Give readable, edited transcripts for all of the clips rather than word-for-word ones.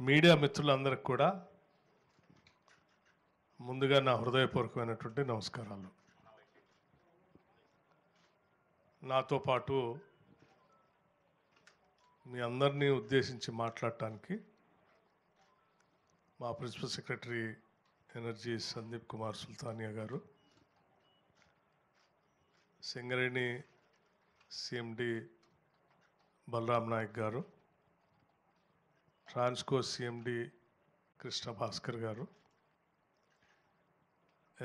Media మిత్రులందరికీ కూడా ముందుగా నా హృదయపూర్వకమైనటువంటి నమస్కారాలు. నాతో పాటు మీ అందరినీ ఉద్దేశించి మాట్లాడటానికి మా principal secretary energy Sandeep Kumar Sultania garu, Singareni CMD Balaram Naik గారు, ట్రాన్స్కో సిఎండి కృష్ణ భాస్కర్ గారు,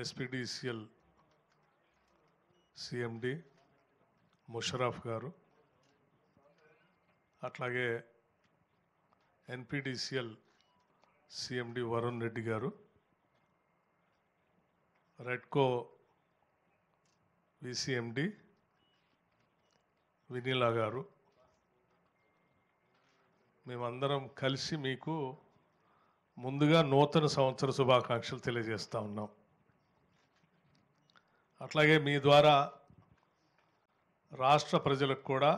ఎస్పీడీసీఎల్ సిఎండి ముషరఫ్ గారు, అట్లాగే ఎన్పీడీసీఎల్ సిఎండి వరుణ్ రెడ్డి గారు, రెడ్కో విసిఎండి వినీలా గారు, మేమందరం కలిసి మీకు ముందుగా నూతన సంవత్సర శుభాకాంక్షలు తెలియజేస్తూ ఉన్నాం. అట్లాగే మీ ద్వారా రాష్ట్ర ప్రజలకు కూడా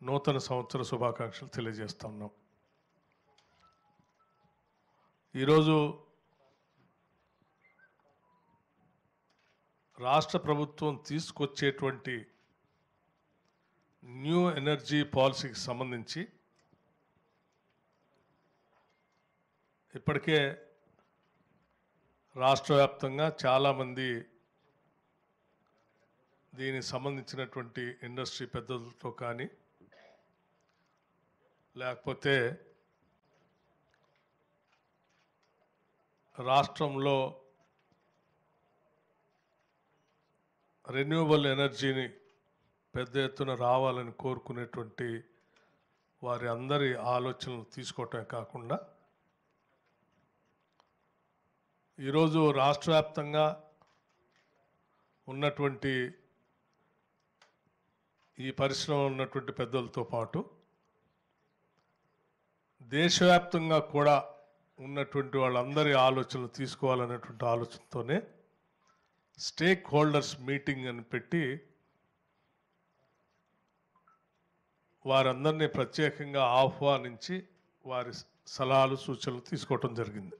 నూతన సంవత్సర శుభాకాంక్షలు తెలియజేస్తూ ఉన్నాం. ఈరోజు రాష్ట్ర ప్రభుత్వం తీసుకొచ్చేటువంటి న్యూ ఎనర్జీ పాలసీకి సంబంధించి ఇప్పటికే రాష్ట్ర వ్యాప్తంగా చాలామంది దీనికి సంబంధించినటువంటి ఇండస్ట్రీ పెద్దలతో కానీ లేకపోతే రాష్ట్రంలో రెన్యూవబుల్ ఎనర్జీని పెద్ద ఎత్తున రావాలని కోరుకునేటువంటి వారి అందరి ఆలోచనలు తీసుకోవటమే కాకుండా ఈరోజు రాష్ట్ర వ్యాప్తంగా ఉన్నటువంటి ఈ పరిశ్రమ ఉన్నటువంటి పెద్దలతో పాటు దేశవ్యాప్తంగా కూడా ఉన్నటువంటి వాళ్ళందరి ఆలోచనలు తీసుకోవాలనేటువంటి ఆలోచనతోనే స్టేక్ హోల్డర్స్ మీటింగ్ అని పెట్టి వారందరినీ ప్రత్యేకంగా ఆహ్వానించి వారి సలహాలు సూచనలు తీసుకోవటం జరిగింది.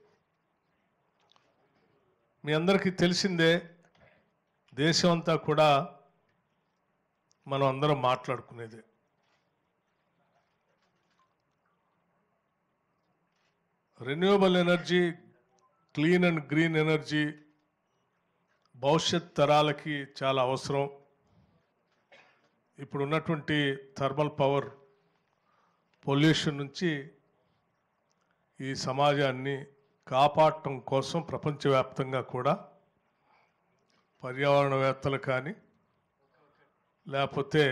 మీ అందరికీ తెలిసిందే, దేశమంతా కూడా మనం అందరం మాట్లాడుకునేదే. Renewable energy, clean and green energy భవిష్యత్ తరాలకి చాలా అవసరం. ఇప్పుడు ఉన్నటువంటి థర్మల్ పవర్ పొల్యూషన్ నుంచి ఈ సమాజాన్ని కాపాడటం కోసం ప్రపంచవ్యాప్తంగా కూడా పర్యావరణవేత్తలు కానీ లేకపోతే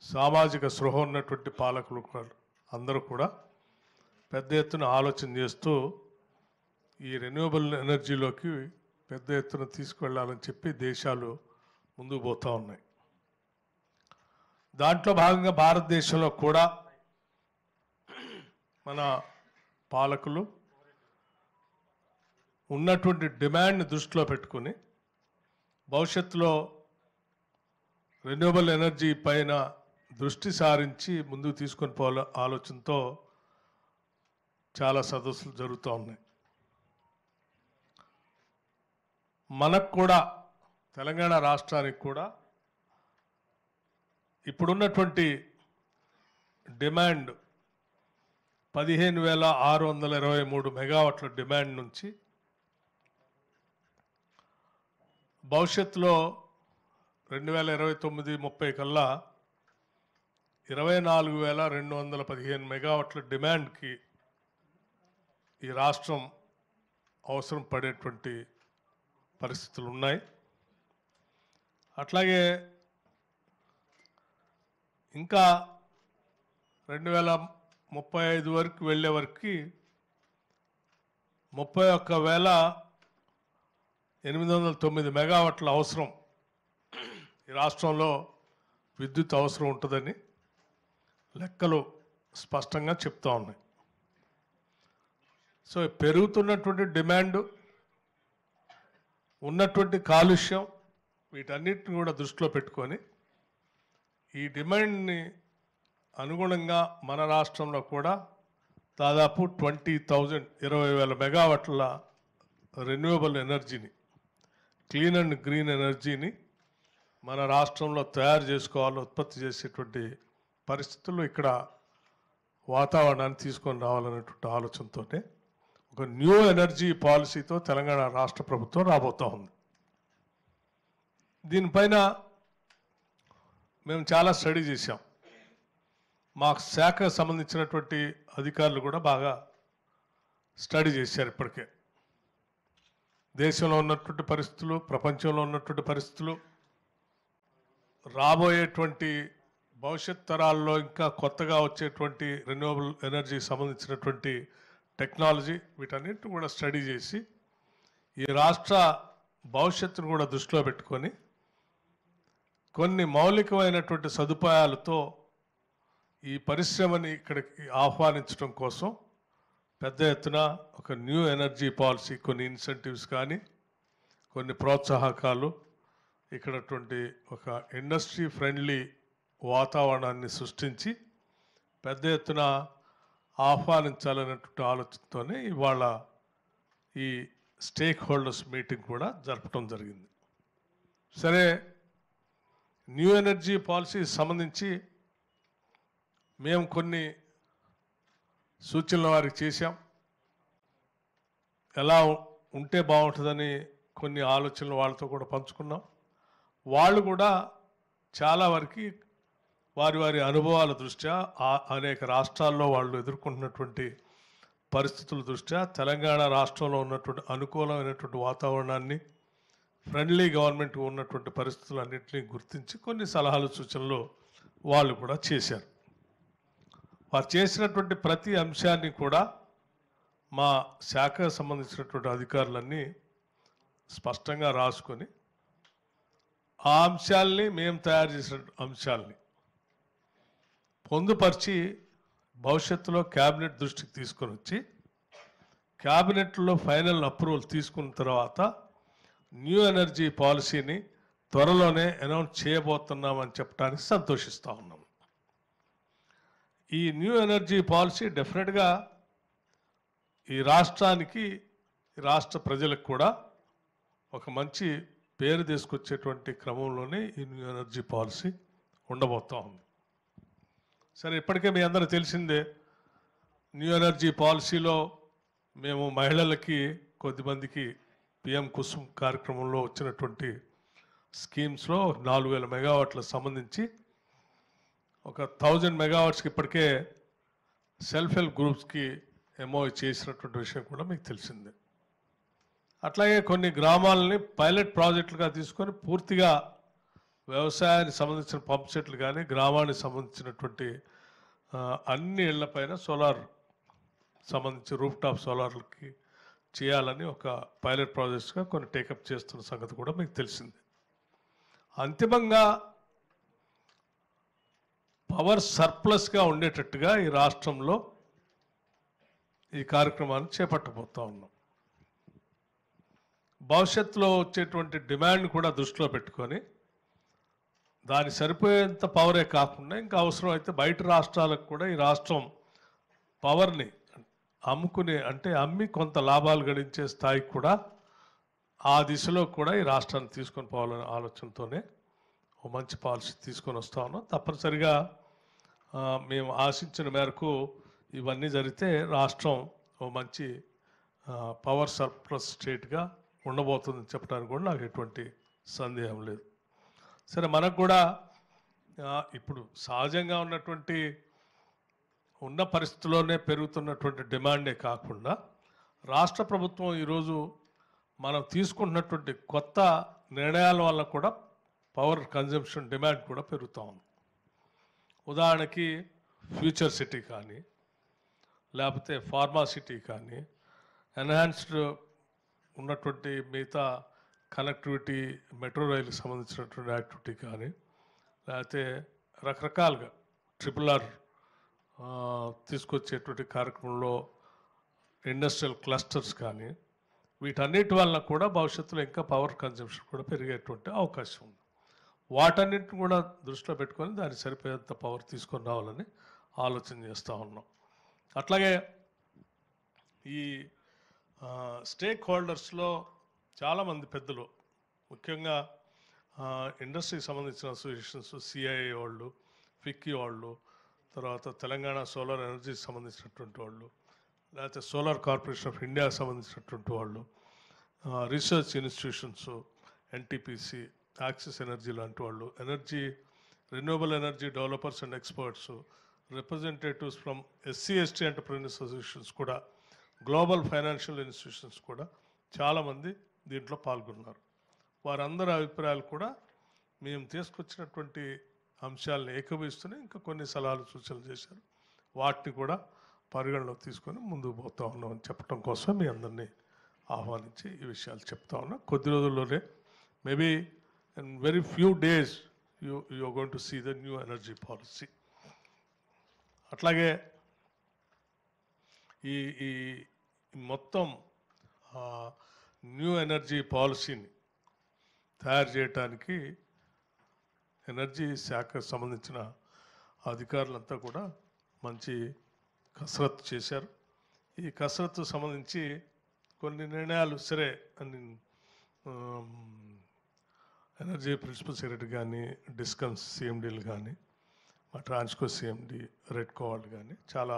సామాజిక స్పృహ ఉన్నటువంటి పాలకులు అందరూ కూడా పెద్ద ఎత్తున ఆలోచన చేస్తూ ఈ రెన్యూవబుల్ ఎనర్జీలోకి పెద్ద ఎత్తున తీసుకువెళ్ళాలని చెప్పి దేశాలు ముందుకు పోతూ ఉన్నాయి. దాంట్లో భాగంగా భారతదేశంలో కూడా మన పాలకులు ఉన్నటువంటి డిమాండ్ని దృష్టిలో పెట్టుకుని భవిష్యత్తులో రెన్యూవబుల్ ఎనర్జీ పైన దృష్టి సారించి ముందుకు తీసుకొని పోవాల ఆలోచనతో చాలా సదస్సులు జరుగుతూ ఉన్నాయి. మనకు కూడా తెలంగాణ రాష్ట్రానికి కూడా ఇప్పుడున్నటువంటి డిమాండ్ 15,623 మెగావాట్ల డిమాండ్ నుంచి భవిష్యత్తులో 2029-30 కల్లా 24,215 మెగావాట్ల డిమాండ్కి ఈ రాష్ట్రం అవసరం పడేటువంటి పరిస్థితులు ఉన్నాయి. అట్లాగే ఇంకా 2035 వరకు వెళ్ళే వరకు 31,809 మెగావాట్ల అవసరం ఈ రాష్ట్రంలో విద్యుత్ అవసరం ఉంటుందని లెక్కలు స్పష్టంగా చెప్తా ఉన్నాయి. సో పెరుగుతున్నటువంటి డిమాండ్, ఉన్నటువంటి కాలుష్యం, వీటన్నిటిని కూడా దృష్టిలో పెట్టుకొని ఈ డిమాండ్ని అనుగుణంగా మన రాష్ట్రంలో కూడా దాదాపు 20,000 మెగావాట్ల రెన్యూవబుల్ ఎనర్జీని, క్లీన్ అండ్ గ్రీన్ ఎనర్జీని మన రాష్ట్రంలో తయారు చేసుకోవాలి, ఉత్పత్తి చేసేటువంటి పరిస్థితుల్లో ఇక్కడ వాతావరణాన్ని తీసుకొని రావాలనేటువంటి ఆలోచనతోనే ఒక న్యూ ఎనర్జీ పాలసీతో తెలంగాణ రాష్ట్ర ప్రభుత్వం రాబోతూ ఉంది. దీనిపైన మేము చాలా స్టడీ చేశాం. మా శాఖకు సంబంధించినటువంటి అధికారులు కూడా బాగా స్టడీ చేశారు. ఇప్పటికే దేశంలో ఉన్నటువంటి పరిస్థితులు, ప్రపంచంలో ఉన్నటువంటి పరిస్థితులు, రాబోయేటువంటి భవిష్యత్ తరాల్లో ఇంకా కొత్తగా వచ్చేటువంటి రెన్యూవబుల్ ఎనర్జీ సంబంధించినటువంటి టెక్నాలజీ, వీటన్నిటిని కూడా స్టడీ చేసి ఈ రాష్ట్ర భవిష్యత్తును కూడా దృష్టిలో పెట్టుకొని కొన్ని మౌలికమైనటువంటి సదుపాయాలతో ఈ పరిశ్రమని ఇక్కడికి ఆహ్వానించడం కోసం పెద్ద ఎత్తున ఒక న్యూ ఎనర్జీ పాలసీ, కొన్ని ఇన్సెంటివ్స్ కానీ, కొన్ని ప్రోత్సాహకాలు, ఇక్కడటువంటి ఒక ఇండస్ట్రీ ఫ్రెండ్లీ వాతావరణాన్ని సృష్టించి పెద్ద ఎత్తున ఆహ్వానించాలనేటువంటి ఆలోచనతోనే ఇవాళ ఈ స్టేక్ హోల్డర్స్ మీటింగ్ కూడా జరపడం జరిగింది. సరే, న్యూ ఎనర్జీ పాలసీ సంబంధించి మేము కొన్ని సూచనలు వారికి చేశాం. ఎలా ఉంటే బాగుంటుందని కొన్ని ఆలోచనలు వాళ్ళతో కూడా పంచుకున్నాం. వాళ్ళు కూడా చాలా వరకు వారి వారి అనుభవాల దృష్ట్యా, అనేక రాష్ట్రాల్లో వాళ్ళు ఎదుర్కొంటున్నటువంటి పరిస్థితుల దృష్ట్యా, తెలంగాణ రాష్ట్రంలో ఉన్నటువంటి అనుకూలమైనటువంటి వాతావరణాన్ని, ఫ్రెండ్లీ గవర్నమెంట్ ఉన్నటువంటి పరిస్థితులన్నింటినీ గుర్తించి కొన్ని సలహాలు, సూచనలు వాళ్ళు కూడా చేశారు. వారు చేసినటువంటి ప్రతి అంశాన్ని కూడా మా శాఖకు సంబంధించినటువంటి అధికారులన్నీ స్పష్టంగా రాసుకొని ఆ అంశాలని, మేము తయారు చేసిన అంశాలని పొందుపరిచి భవిష్యత్తులో క్యాబినెట్ దృష్టికి తీసుకొని వచ్చి క్యాబినెట్లో ఫైనల్ అప్రూవల్ తీసుకున్న తర్వాత న్యూ ఎనర్జీ పాలసీని త్వరలోనే అనౌన్స్ చేయబోతున్నామని చెప్పడానికి సంతోషిస్తూ ఉన్నాం. ఈ న్యూ ఎనర్జీ పాలసీ డెఫినెట్గా ఈ రాష్ట్రానికి, ఈ రాష్ట్ర ప్రజలకు కూడా ఒక మంచి పేరు తీసుకొచ్చేటువంటి క్రమంలోనే ఈ న్యూ ఎనర్జీ పాలసీ ఉండబోతూ ఉంది. సరే, ఇప్పటికే మీ అందరూ తెలిసిందే, న్యూ ఎనర్జీ పాలసీలో మేము మహిళలకి కొద్దిమందికి పిఎం కుసుమ్ కార్యక్రమంలో వచ్చినటువంటి స్కీమ్స్లో 4,000 మెగావాట్లకు సంబంధించి ఒక 1,000 మెగావాట్స్కి ఇప్పటికే సెల్ఫ్ హెల్ప్ గ్రూప్స్కి ఎంఓయూ చేసినటువంటి విషయం కూడా మీకు తెలిసిందే. అట్లాగే కొన్ని గ్రామాలని పైలట్ ప్రాజెక్టులుగా తీసుకొని పూర్తిగా వ్యవసాయానికి సంబంధించిన పంప్ సెట్లు కానీ, గ్రామానికి సంబంధించినటువంటి అన్ని ఇళ్లపైన సోలార్ సంబంధించి రూఫ్ టాప్ సోలార్లకి చేయాలని ఒక పైలట్ ప్రాజెక్ట్స్గా కొన్ని టేకప్ చేస్తున్న సంగతి కూడా మీకు తెలిసింది. అంతిమంగా పవర్ సర్ప్లస్గా ఉండేటట్టుగా ఈ రాష్ట్రంలో ఈ కార్యక్రమాన్ని చేపట్టబోతూ ఉన్నాం. భవిష్యత్తులో వచ్చేటువంటి డిమాండ్ కూడా దృష్టిలో పెట్టుకొని దాని సరిపోయేంత పవరే కాకుండా ఇంకా అవసరం అయితే బయట రాష్ట్రాలకు కూడా ఈ రాష్ట్రం పవర్ని అమ్ముకునే, అంటే అమ్మి కొంత లాభాలు గడించే స్థాయికి కూడా, ఆ దిశలో కూడా ఈ రాష్ట్రాన్ని తీసుకొని పోవాలనే ఆలోచనతోనే ఓ మంచి పాలసీ తీసుకొని వస్తా ఉన్నాం. తప్పనిసరిగా మేము ఆశించిన మేరకు ఇవన్నీ జరిగితే రాష్ట్రం ఓ మంచి పవర్ సర్ప్లస్ స్టేట్గా ఉండబోతుందని చెప్పడానికి కూడా నాకు ఎటువంటి సందేహం లేదు. సరే, మనకు కూడా ఇప్పుడు సహజంగా ఉన్నటువంటి ఉన్న పరిస్థితుల్లోనే పెరుగుతున్నటువంటి డిమాండే కాకుండా రాష్ట్ర ప్రభుత్వం ఈరోజు మనం తీసుకుంటున్నటువంటి కొత్త నిర్ణయాల వల్ల కూడా పవర్ కన్జంప్షన్ డిమాండ్ కూడా పెరుగుతూ ఉంది. ఉదాహరణకి ఫ్యూచర్ సిటీ కానీ, లేకపోతే ఫార్మా సిటీ కానీ, ఎన్హాన్స్డ్ ఉన్నటువంటి మిగతా కనెక్టివిటీ, మెట్రో రైలుకి సంబంధించినటువంటి యాక్టివిటీ కానీ, లేకపోతే రకరకాలుగా RRR తీసుకొచ్చేటువంటి కార్యక్రమంలో ఇండస్ట్రియల్ క్లస్టర్స్ కానీ, వీటన్నిటి వలన కూడా భవిష్యత్తులో ఇంకా పవర్ కన్జంప్షన్ కూడా పెరిగేటువంటి అవకాశం ఉంది. వాటన్నిటిని కూడా దృష్టిలో పెట్టుకొని దాన్ని సరిపోయేంత పవర్ తీసుకొని రావాలని ఆలోచన చేస్తూ ఉన్నాం. అట్లాగే ఈ స్టేక్ హోల్డర్స్లో చాలామంది పెద్దలు, ముఖ్యంగా ఇండస్ట్రీకి సంబంధించిన అసోసియేషన్స్, సిఐఐ వాళ్ళు, ఫిక్కీ వాళ్ళు, తర్వాత తెలంగాణ సోలార్ ఎనర్జీకి సంబంధించినటువంటి వాళ్ళు, లేకపోతే సోలార్ కార్పొరేషన్ ఆఫ్ ఇండియాకి సంబంధించినటువంటి వాళ్ళు, research institutions, NTPC, axis energy లాంటి వాళ్ళు, energy renewable energy developers and experts, representatives from SC ST entrepreneurs associations కూడా, గ్లోబల్ ఫైనాన్షియల్ ఇన్స్టిట్యూషన్స్ కూడా చాలామంది దీంట్లో పాల్గొన్నారు. వారందరి అభిప్రాయాలు కూడా మేము తీసుకొచ్చినటువంటి అంశాలను ఏకీభవిస్తూనే ఇంకా కొన్ని సలహాలు సూచనలు చేశారు. వాటిని కూడా పరిగణలోకి తీసుకొని ముందుకు పోతా ఉన్నామని చెప్పడం కోసం మీ అందరినీ ఆహ్వానించి ఈ విషయాలు చెప్తా ఉన్నా. కొద్ది రోజుల్లోనే maybe in very few days you are going to see the new energy policy. అట్లాగే ఈ ఈ మొత్తం న్యూ ఎనర్జీ పాలసీని తయారు చేయడానికి ఎనర్జీ శాఖకు సంబంధించిన అధికారులంతా కూడా మంచి కసరత్తు చేశారు. ఈ కసరత్తు సంబంధించి కొన్ని నిర్ణయాలు సరే అని ఎనర్జీ ప్రిన్సిపల్ సెక్రటరీ కానీ, డిస్కమ్స్ సిఎండీలు కానీ, మా ట్రాన్స్కో సిఎండి, రెడ్కో వాళ్ళు కానీ చాలా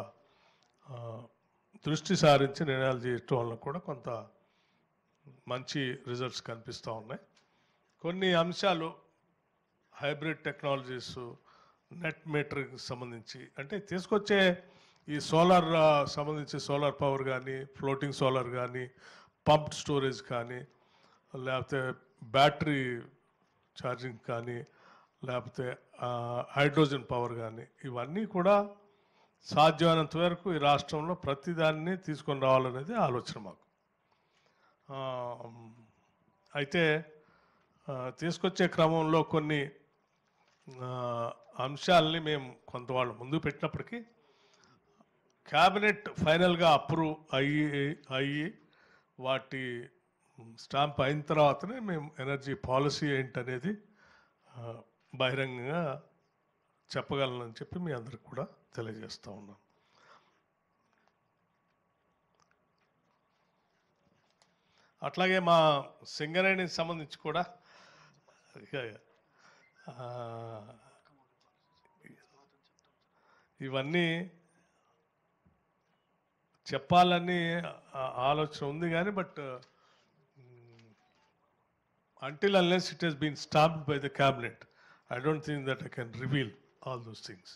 దృష్టి సారించి నిర్ణయాలు చేయటం వల్ల కూడా కొంత మంచి రిజల్ట్స్ కనిపిస్తూ ఉన్నాయి. కొన్ని అంశాలు హైబ్రిడ్ టెక్నాలజీస్, నెట్ మీటర్కి సంబంధించి, అంటే తీసుకొచ్చే ఈ సోలార్ సంబంధించి సోలార్ పవర్ కానీ, ఫ్లోటింగ్ సోలార్ కానీ, పంప్డ్ స్టోరేజ్ కానీ, లేకపోతే బ్యాటరీ ఛార్జింగ్ కానీ, లేకపోతే హైడ్రోజన్ పవర్ కానీ, ఇవన్నీ కూడా సాధ్యమైనంత వరకు ఈ రాష్ట్రంలో ప్రతిదాన్ని తీసుకొని రావాలనేది ఆలోచన మాకు. అయితే తీసుకొచ్చే క్రమంలో కొన్ని అంశాలని మేము కొంత వాళ్ళు ముందుకు పెట్టినప్పటికీ క్యాబినెట్ ఫైనల్గా అప్రూవ్ అయ్యి వాటి స్టాంప్ అయిన తర్వాతనే మేము ఎనర్జీ పాలసీ ఏంటనేది బహిరంగంగా చెప్పగలనని చెప్పి మీ అందరికి కూడా తెలియజేస్తూ ఉన్నాను. అట్లాగే మా సింగరేణికి సంబంధించి కూడా ఇవన్నీ చెప్పాలని ఆలోచన ఉంది కానీ but until unless it has been stamped by the cabinet, I don't think that I can reveal all those things.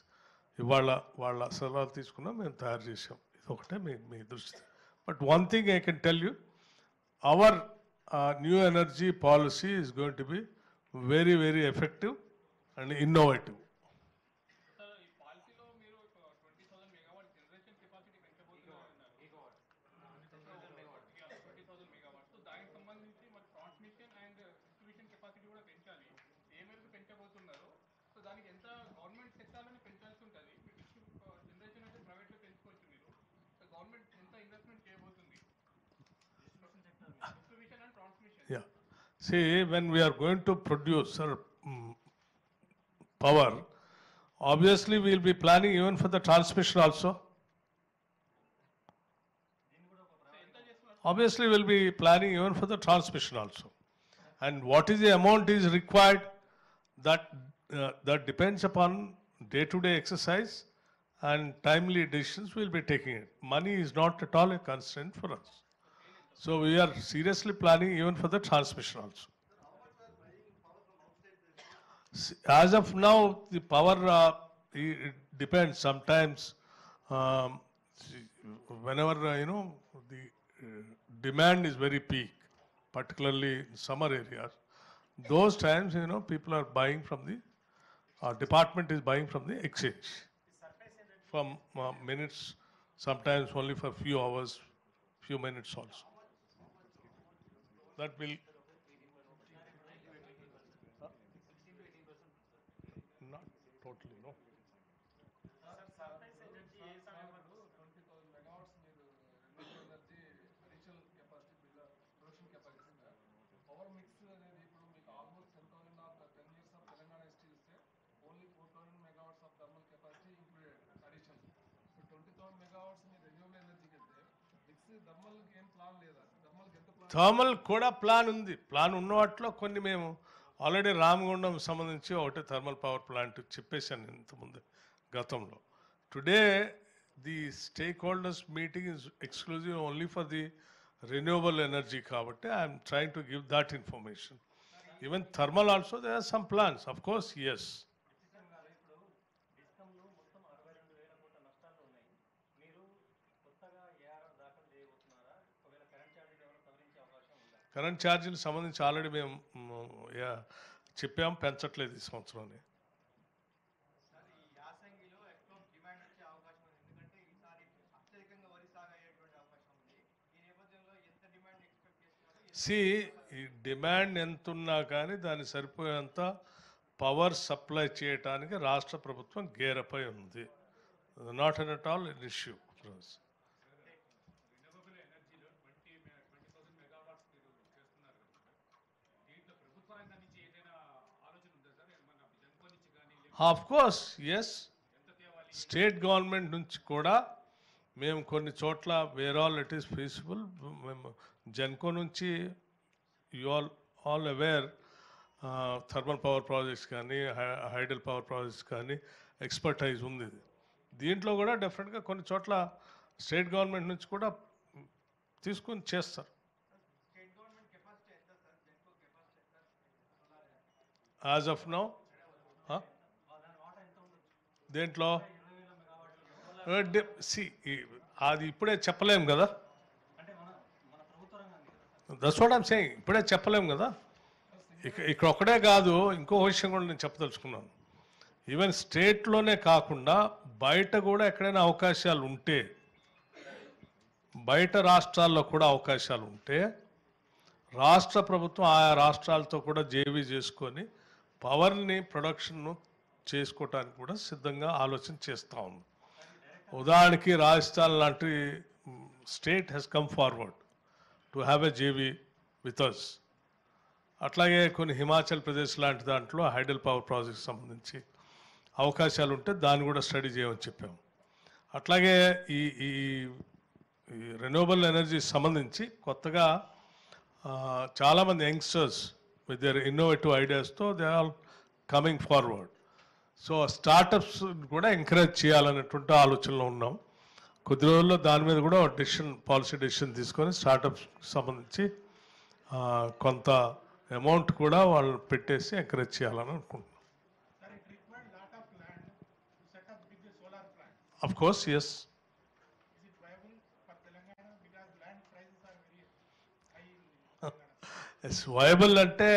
ఇవాళ వాళ్ళ సలహాలు తీసుకున్నా మేము తయారు చేసాం. ఇది ఒకటే మీ దృష్టి. But one thing I can tell you, our new energy policy is going to be very very effective and innovative. Yeah. See, when we are going to produce power, obviously we will be planning even for the transmission also. Obviously we will be planning even for the transmission also. And what is the amount is required, that depends upon day-to-day exercise and timely decisions we will be taking it. Money is not at all a constraint for us. So we are seriously planning even for the transmission also. As of now, the power it depends. Sometimes, whenever the demand is very peak, particularly in summer areas, those times people are buying from the department is buying from the exchange from minutes, sometimes only for few hours, few minutes also. That will not totally, no. Thermal కూడా plan ఉంది. Plan ఉన్న వాటిలో కొన్ని మేము already Ramagundam సంబంధించి ఒకటి thermal power plant చెప్పేశాను ఇంతకుముందు గతంలో. Today the stake holders meeting is exclusive only for the renewable energy కాబట్టి I am trying to give that information. Even thermal also there are some plans, of course, yes. Current ఛార్జీలు సంబంధించి already మేము చెప్పాం, పెంచట్లేదు ఈ సంవత్సరాన్ని. ఈ demand ఎంత ఉన్నా కానీ దాన్ని సరిపోయేంత పవర్ సప్లై చేయడానికి రాష్ట్ర ప్రభుత్వం గేరపై ఉంది. Not an at all an issue. Of course yes, state government నుంచి కూడా మేము కొన్ని చోట్ల where all it is feasible. మేము జెన్కో నుంచి you all aware thermal power projects కానీ హైడల్ పవర్ ప్రాజెక్ట్స్ కానీ ఎక్స్పర్టైజ్ ఉంది. దీంట్లో కూడా డెఫినెట్గా కొన్ని చోట్ల స్టేట్ గవర్నమెంట్ నుంచి కూడా తీసుకుని చేస్తారు. యాజ్ ఆఫ్ నౌ దేంట్లో అది ఇప్పుడే చెప్పలేం కదా. That's what I'm saying. ఇప్పుడే చెప్పలేం కదా. ఇక్కడ ఒక్కడే కాదు, ఇంకో విషయం కూడా నేను చెప్పదలుచుకున్నాను. ఈవెన్ స్టేట్లోనే కాకుండా బయట కూడా ఎక్కడైనా అవకాశాలు ఉంటే, బయట రాష్ట్రాల్లో కూడా అవకాశాలు ఉంటే రాష్ట్ర ప్రభుత్వం ఆయా రాష్ట్రాలతో కూడా జేవీ చేసుకొని పవర్ని ప్రొడక్షన్ను చేసుకోవటానికి కూడా సిద్ధంగా ఆలోచన చేస్తూ ఉంది. ఉదాహరణకి రాజస్థాన్ లాంటి state has come forward to have a JV with us. అట్లాగే కొన్ని హిమాచల్ ప్రదేశ్ లాంటి దాంట్లో హైడల్ పవర్ ప్రాజెక్ట్ సంబంధించి అవకాశాలు ఉంటే దాన్ని కూడా స్టడీ చేయమని చెప్పాము. అట్లాగే ఈ ఈ రెన్యూవబుల్ ఎనర్జీ సంబంధించి కొత్తగా చాలామంది యంగ్స్టర్స్ విత్ దేర్ ఇన్నోవేటివ్ ఐడియాస్తో they are coming forward. So startups కూడా ఎంకరేజ్ చేయాలనేటువంటి ఆలోచనలో ఉన్నాం. కొద్ది రోజుల్లో దాని మీద కూడా పాలసీ డెసిషన్ తీసుకొని స్టార్టప్స్ సంబంధించి కొంత అమౌంట్ కూడా వాళ్ళు పెట్టేసి ఎంకరేజ్ చేయాలని అనుకుంటున్నాం. Of course, yes. Is it viable for Telangana because land prices are very high? It's viable అంటే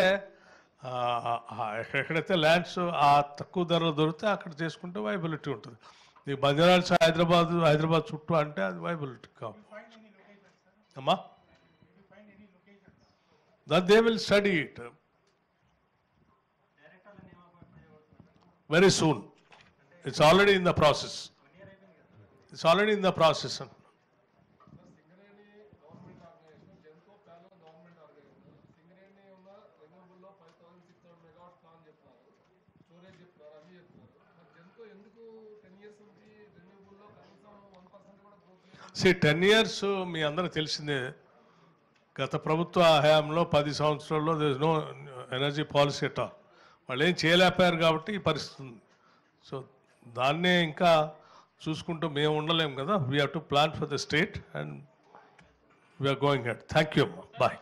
ఎక్కడైతే ల్యాండ్స్ ఆ తక్కువ ధరలో దొరికితే అక్కడ చేసుకుంటే వైబిలిటీ ఉంటుంది. ఈ బంజారాల్స్ హైదరాబాద్ చుట్టూ అంటే అది వైబిలిటీ కాదు అమ్మా. That they will study it very soon. It's already in the process. It's already in the process. See, 10 years మీ అందరూ తెలిసిందే. గత ప్రభుత్వ హయాంలో 10 సంవత్సరాల్లో there is no energy policy at all. వాళ్ళు ఏం చేయలేకపోయారు కాబట్టి ఈ పరిస్థితి ఉంది. సో దాన్నే ఇంకా చూసుకుంటూ మేము ఉండలేము కదా. We have to plan for the state and we're going ahead. Thank you అమ్మా. బాయ్.